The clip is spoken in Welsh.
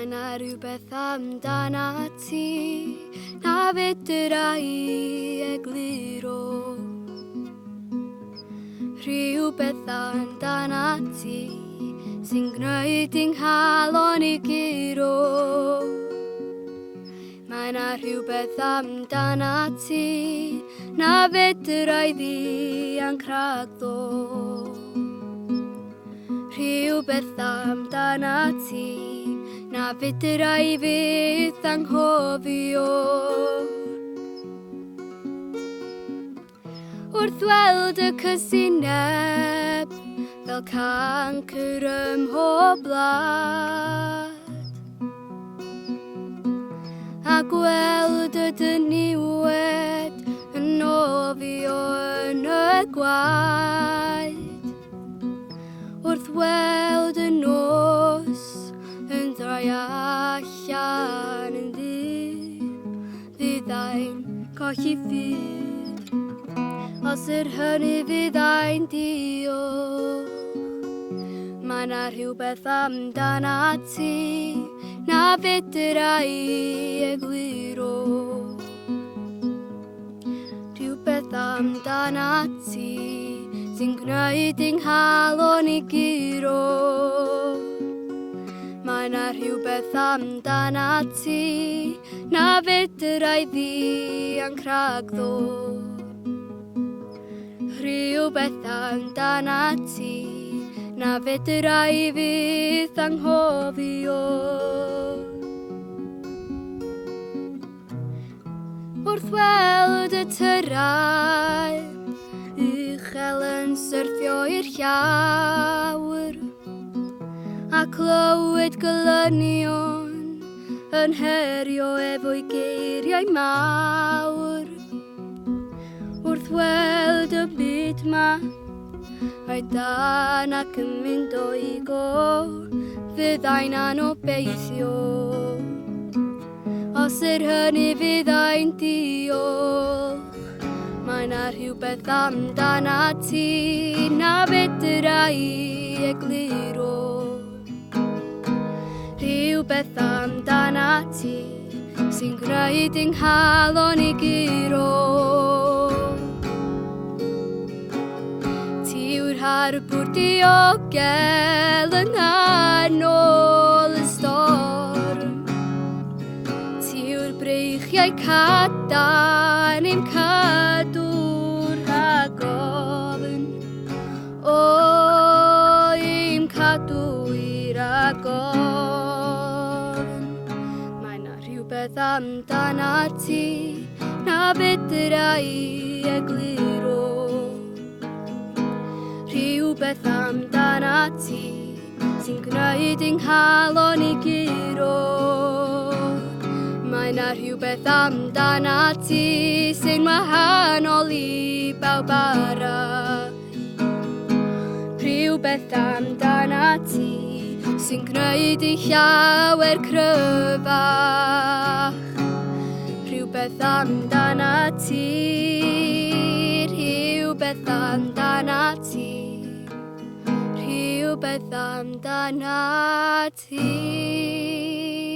'na rhywbeth amdanat ti na fedra I egluro. Rhywbeth amdanat ti sy'n gwneud i'n nghalon I giro. Mae 'na rhywbeth amdanat ti na fedra I ddianc rhagddo. Rhywbeth amdanat ti na fedra I fyth anghofio. Wrth weld y cysineb fel cancr ym mhoblad, a gweld y dyniwed yn nofio yn y gwaed, wrth weld y nos yn droi allan yn ddyddau'n colli ffydd, os yr hynny fydd ein diolch. Mae 'na rhywbeth amdanat ti na fedra I egluro. Rhywbeth amdanat ti sy'n gwneud i'n nghalon I giro. Mae 'na rhywbeth amdanat ti na fedra I ddianc rhagddo. Rhywbeth amdanat ti na fedra I fyth anghofio. Wrth weld y tyrau uchel yn syrthio i'r llawr, a clywed glynion yn herio efo'i geiriau mawr. Wrth weld y byd ma oedan ac yn mynd o'i go, fyddai'n anobeithio. Os yr hynny fydd ein diolch. Mae 'na rhywbeth amdanat ti na fedra I egluro. Rhywbeth amdanat ti sy'n gwneud i'n nghalon I giro. Ti yw'r Harbwr Diogel yng nghanol y storm. Ti yw'r breichiau cadan i'n cadw'r rhag ofn. O, i'n cadw i'r rhag ofn. Mae 'na rhywbeth amdanat ti na fedra I egluro. Rhywbeth amdanat ti sy'n gwneud i'n nghalon I giro. Mae 'na rhywbeth amdanat ti sy'n wahanol I bawb arall. Rhywbeth amdanat ti sy'n gwneud I llawer cryfach. Rhywbeth amdanat ti, rhywbeth amdanat ti, rhywbeth amdanat ti.